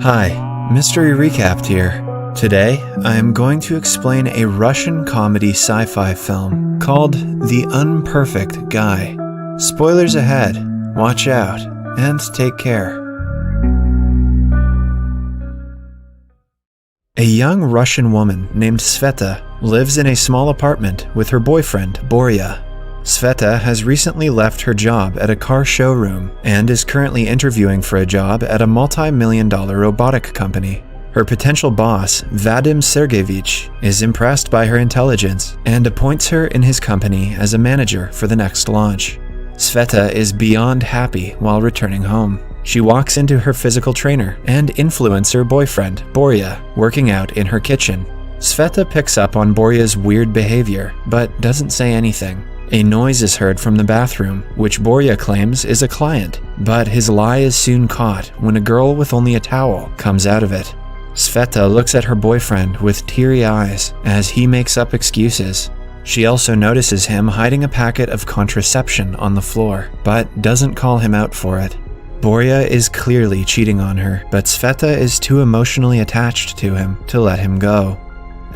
Hi, Mystery Recapped here. Today, I am going to explain a Russian comedy sci-fi film called The Unperfect Guy. Spoilers ahead, watch out, and take care. A young Russian woman named Sveta lives in a small apartment with her boyfriend, Borya. Sveta has recently left her job at a car showroom and is currently interviewing for a job at a multi-million-dollar robotic company. Her potential boss, Vadim Sergeyevich, is impressed by her intelligence and appoints her in his company as a manager for the next launch. Sveta is beyond happy while returning home. She walks into her physical trainer and influencer boyfriend, Borya, working out in her kitchen. Sveta picks up on Borya's weird behavior, but doesn't say anything. A noise is heard from the bathroom, which Borya claims is a client, but his lie is soon caught when a girl with only a towel comes out of it. Sveta looks at her boyfriend with teary eyes as he makes up excuses. She also notices him hiding a packet of contraception on the floor, but doesn't call him out for it. Borya is clearly cheating on her, but Sveta is too emotionally attached to him to let him go.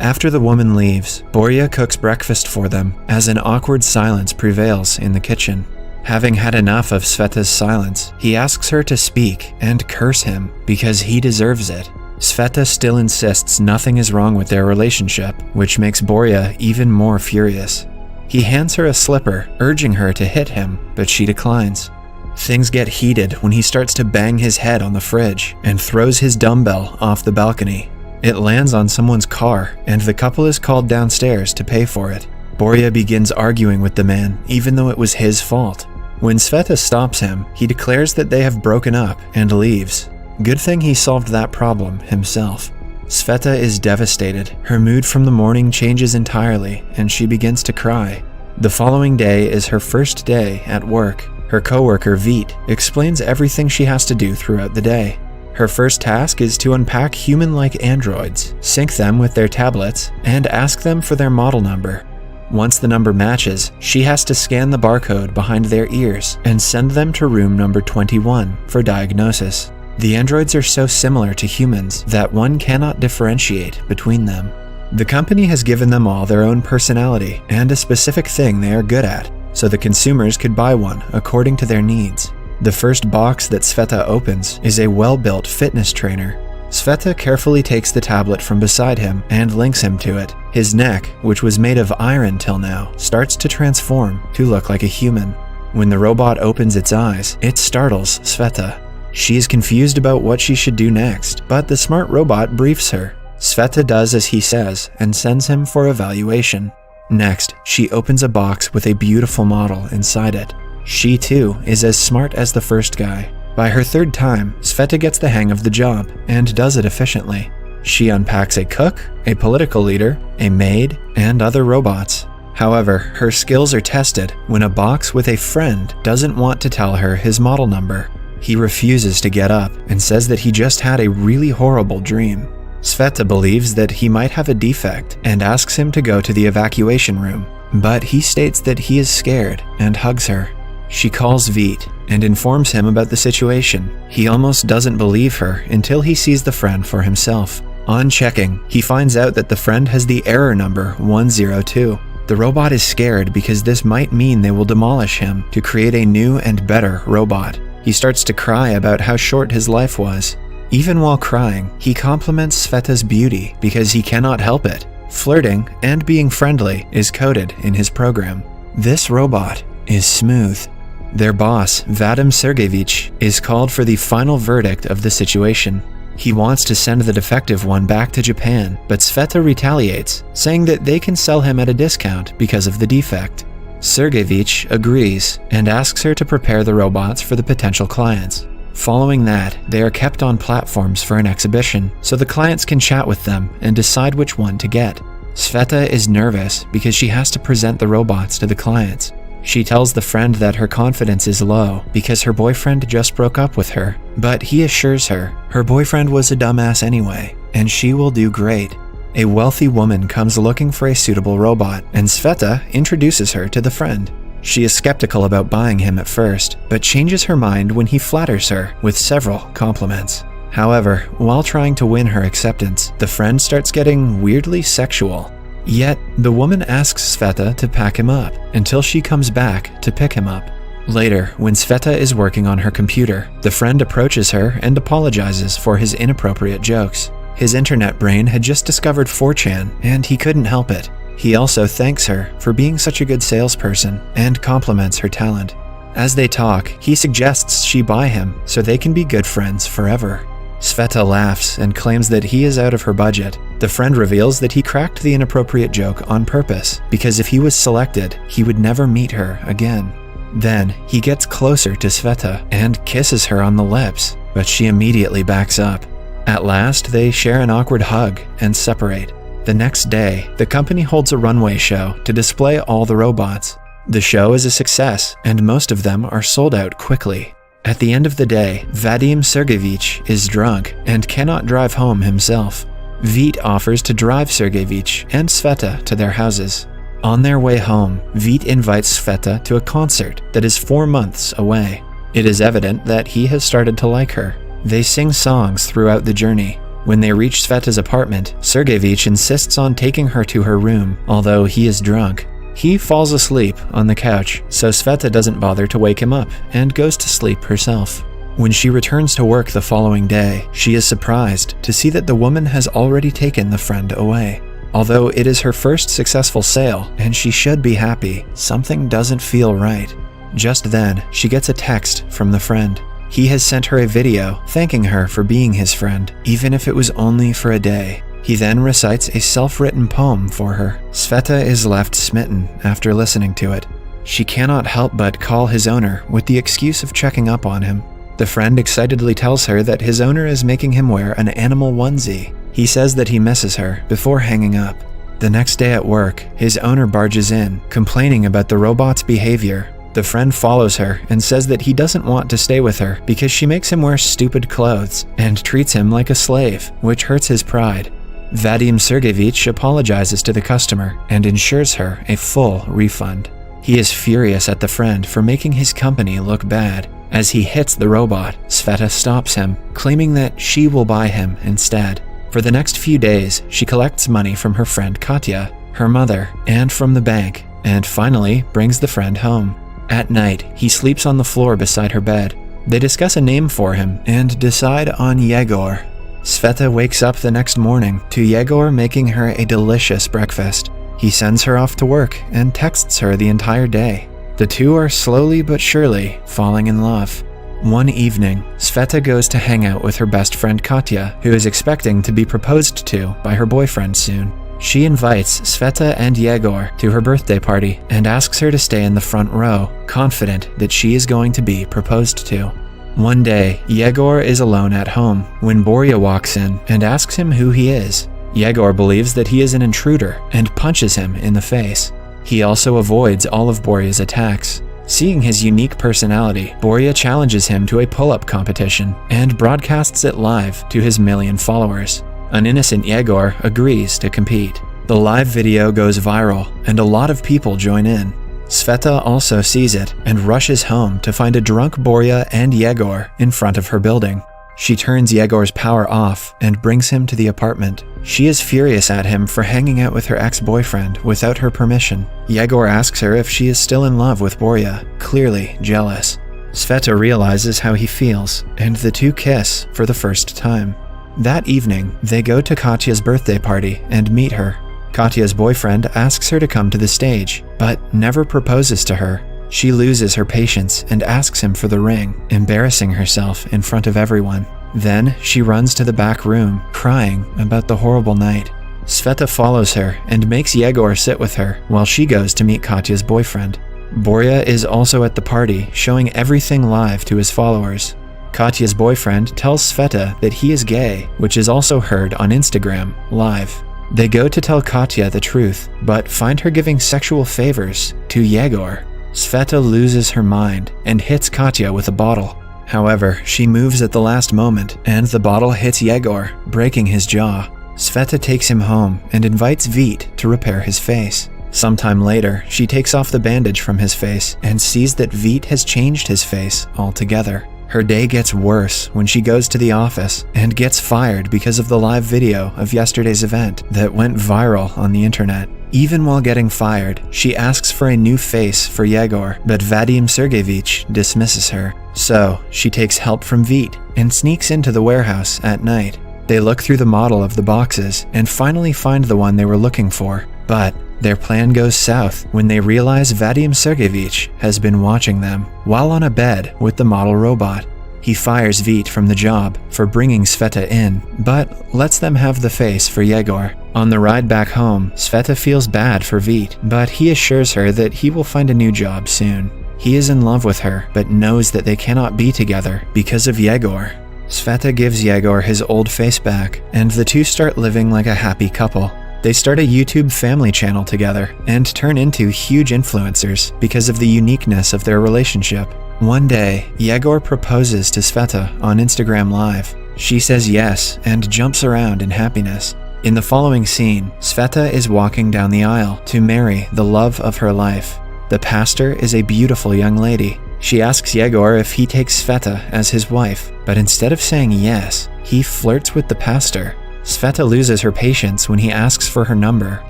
After the woman leaves, Borya cooks breakfast for them as an awkward silence prevails in the kitchen. Having had enough of Sveta's silence, he asks her to speak and curse him because he deserves it. Sveta still insists nothing is wrong with their relationship, which makes Borya even more furious. He hands her a slipper, urging her to hit him, but she declines. Things get heated when he starts to bang his head on the fridge and throws his dumbbell off the balcony. It lands on someone's car, and the couple is called downstairs to pay for it. Borya begins arguing with the man, even though it was his fault. When Sveta stops him, he declares that they have broken up and leaves. Good thing he solved that problem himself. Sveta is devastated. Her mood from the morning changes entirely, and she begins to cry. The following day is her first day at work. Her coworker, Vit, explains everything she has to do throughout the day. Her first task is to unpack human-like androids, sync them with their tablets, and ask them for their model number. Once the number matches, she has to scan the barcode behind their ears and send them to room number 21 for diagnosis. The androids are so similar to humans that one cannot differentiate between them. The company has given them all their own personality and a specific thing they are good at, so the consumers could buy one according to their needs. The first box that Sveta opens is a well-built fitness trainer. Sveta carefully takes the tablet from beside him and links him to it. His neck, which was made of iron till now, starts to transform to look like a human. When the robot opens its eyes, it startles Sveta. She is confused about what she should do next, but the smart robot briefs her. Sveta does as he says and sends him for evaluation. Next, she opens a box with a beautiful model inside it. She too is as smart as the first guy. By her third time, Sveta gets the hang of the job and does it efficiently. She unpacks a cook, a political leader, a maid, and other robots. However, her skills are tested when a box with a friend doesn't want to tell her his model number. He refuses to get up and says that he just had a really horrible dream. Sveta believes that he might have a defect and asks him to go to the evacuation room, but he states that he is scared and hugs her. She calls Vit and informs him about the situation. He almost doesn't believe her until he sees the friend for himself. On checking, he finds out that the friend has the error number 102. The robot is scared because this might mean they will demolish him to create a new and better robot. He starts to cry about how short his life was. Even while crying, he compliments Sveta's beauty because he cannot help it. Flirting and being friendly is coded in his program. This robot is smooth. Their boss, Vadim Sergeyevich, is called for the final verdict of the situation. He wants to send the defective one back to Japan, but Sveta retaliates, saying that they can sell him at a discount because of the defect. Sergeyevich agrees and asks her to prepare the robots for the potential clients. Following that, they are kept on platforms for an exhibition, so the clients can chat with them and decide which one to get. Sveta is nervous because she has to present the robots to the clients. She tells the friend that her confidence is low because her boyfriend just broke up with her, but he assures her her boyfriend was a dumbass anyway, and she will do great. A wealthy woman comes looking for a suitable robot, and Sveta introduces her to the friend. She is skeptical about buying him at first, but changes her mind when he flatters her with several compliments. However, while trying to win her acceptance, the friend starts getting weirdly sexual. Yet, the woman asks Sveta to pack him up until she comes back to pick him up. Later, when Sveta is working on her computer, the friend approaches her and apologizes for his inappropriate jokes. His internet brain had just discovered 4chan, and he couldn't help it. He also thanks her for being such a good salesperson and compliments her talent. As they talk, he suggests she buy him so they can be good friends forever. Sveta laughs and claims that he is out of her budget. The friend reveals that he cracked the inappropriate joke on purpose, because if he was selected, he would never meet her again. Then, he gets closer to Sveta and kisses her on the lips, but she immediately backs up. At last, they share an awkward hug and separate. The next day, the company holds a runway show to display all the robots. The show is a success, and most of them are sold out quickly. At the end of the day, Vadim Sergeyevich is drunk and cannot drive home himself. Vít offers to drive Sergeyevich and Sveta to their houses. On their way home, Vít invites Sveta to a concert that is 4 months away. It is evident that he has started to like her. They sing songs throughout the journey. When they reach Sveta's apartment, Sergeyevich insists on taking her to her room, although he is drunk. He falls asleep on the couch, so Sveta doesn't bother to wake him up and goes to sleep herself. When she returns to work the following day, she is surprised to see that the woman has already taken the friend away. Although it is her first successful sale and she should be happy, something doesn't feel right. Just then, she gets a text from the friend. He has sent her a video thanking her for being his friend, even if it was only for a day. He then recites a self-written poem for her. Sveta is left smitten after listening to it. She cannot help but call his owner with the excuse of checking up on him. The friend excitedly tells her that his owner is making him wear an animal onesie. He says that he misses her before hanging up. The next day at work, his owner barges in, complaining about the robot's behavior. The friend follows her and says that he doesn't want to stay with her because she makes him wear stupid clothes and treats him like a slave, which hurts his pride. Vadim Sergeyevich apologizes to the customer and ensures her a full refund. He is furious at the friend for making his company look bad. As he hits the robot, Sveta stops him, claiming that she will buy him instead. For the next few days, she collects money from her friend Katya, her mother, and from the bank, and finally brings the friend home. At night, he sleeps on the floor beside her bed. They discuss a name for him and decide on Yegor. Sveta wakes up the next morning to Yegor making her a delicious breakfast. He sends her off to work and texts her the entire day. The two are slowly but surely falling in love. One evening, Sveta goes to hang out with her best friend Katya, who is expecting to be proposed to by her boyfriend soon. She invites Sveta and Yegor to her birthday party and asks her to stay in the front row, confident that she is going to be proposed to. One day, Yegor is alone at home when Borya walks in and asks him who he is. Yegor believes that he is an intruder and punches him in the face. He also avoids all of Borya's attacks. Seeing his unique personality, Borya challenges him to a pull-up competition and broadcasts it live to his 1 million followers. An innocent Yegor agrees to compete. The live video goes viral and a lot of people join in. Sveta also sees it and rushes home to find a drunk Borya and Yegor in front of her building. She turns Yegor's power off and brings him to the apartment. She is furious at him for hanging out with her ex-boyfriend without her permission. Yegor asks her if she is still in love with Borya, clearly jealous. Sveta realizes how he feels, and the two kiss for the first time. That evening, they go to Katya's birthday party and meet her. Katya's boyfriend asks her to come to the stage, but never proposes to her. She loses her patience and asks him for the ring, embarrassing herself in front of everyone. Then she runs to the back room, crying about the horrible night. Sveta follows her and makes Yegor sit with her while she goes to meet Katya's boyfriend. Borya is also at the party, showing everything live to his followers. Katya's boyfriend tells Sveta that he is gay, which is also heard on Instagram, live. They go to tell Katya the truth, but find her giving sexual favors to Yegor. Sveta loses her mind and hits Katya with a bottle. However, she moves at the last moment, and the bottle hits Yegor, breaking his jaw. Sveta takes him home and invites Vít to repair his face. Sometime later, she takes off the bandage from his face and sees that Vít has changed his face altogether. Her day gets worse when she goes to the office and gets fired because of the live video of yesterday's event that went viral on the internet. Even while getting fired, she asks for a new face for Yegor, but Vadim Sergeyevich dismisses her. So, she takes help from Vit and sneaks into the warehouse at night. They look through the model of the boxes and finally find the one they were looking for. But their plan goes south when they realize Vadim Sergeyevich has been watching them while on a bed with the model robot. He fires Vit from the job for bringing Sveta in, but lets them have the face for Yegor. On the ride back home, Sveta feels bad for Vit, but he assures her that he will find a new job soon. He is in love with her, but knows that they cannot be together because of Yegor. Sveta gives Yegor his old face back, and the two start living like a happy couple. They start a YouTube family channel together and turn into huge influencers because of the uniqueness of their relationship. One day, Yegor proposes to Sveta on Instagram Live. She says yes and jumps around in happiness. In the following scene, Sveta is walking down the aisle to marry the love of her life. The pastor is a beautiful young lady. She asks Yegor if he takes Sveta as his wife, but instead of saying yes, he flirts with the pastor. Sveta loses her patience when he asks for her number.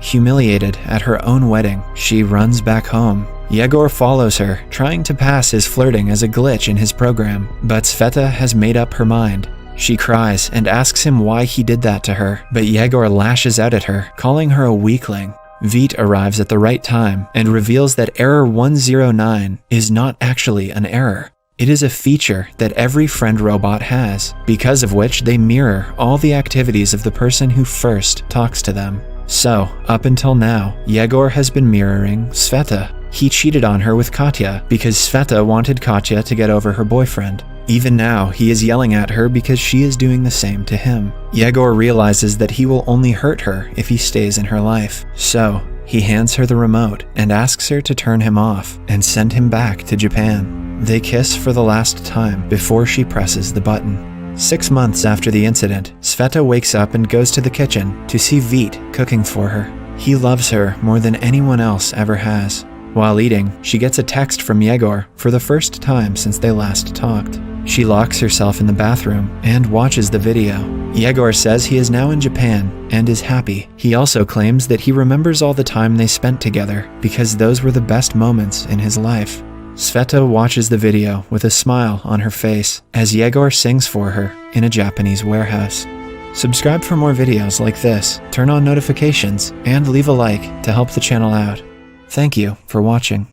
Humiliated at her own wedding, she runs back home. Yegor follows her, trying to pass his flirting as a glitch in his program, but Sveta has made up her mind. She cries and asks him why he did that to her, but Yegor lashes out at her, calling her a weakling. Vit arrives at the right time and reveals that error 109 is not actually an error. It is a feature that every friend robot has, because of which they mirror all the activities of the person who first talks to them. So, up until now, Yegor has been mirroring Sveta. He cheated on her with Katya because Sveta wanted Katya to get over her boyfriend. Even now, he is yelling at her because she is doing the same to him. Yegor realizes that he will only hurt her if he stays in her life. So, he hands her the remote and asks her to turn him off and send him back to Japan. They kiss for the last time before she presses the button. 6 months after the incident, Sveta wakes up and goes to the kitchen to see Vit cooking for her. He loves her more than anyone else ever has. While eating, she gets a text from Yegor for the first time since they last talked. She locks herself in the bathroom and watches the video. Yegor says he is now in Japan and is happy. He also claims that he remembers all the time they spent together because those were the best moments in his life. Sveta watches the video with a smile on her face as Yegor sings for her in a Japanese warehouse. Subscribe for more videos like this, turn on notifications, and leave a like to help the channel out. Thank you for watching.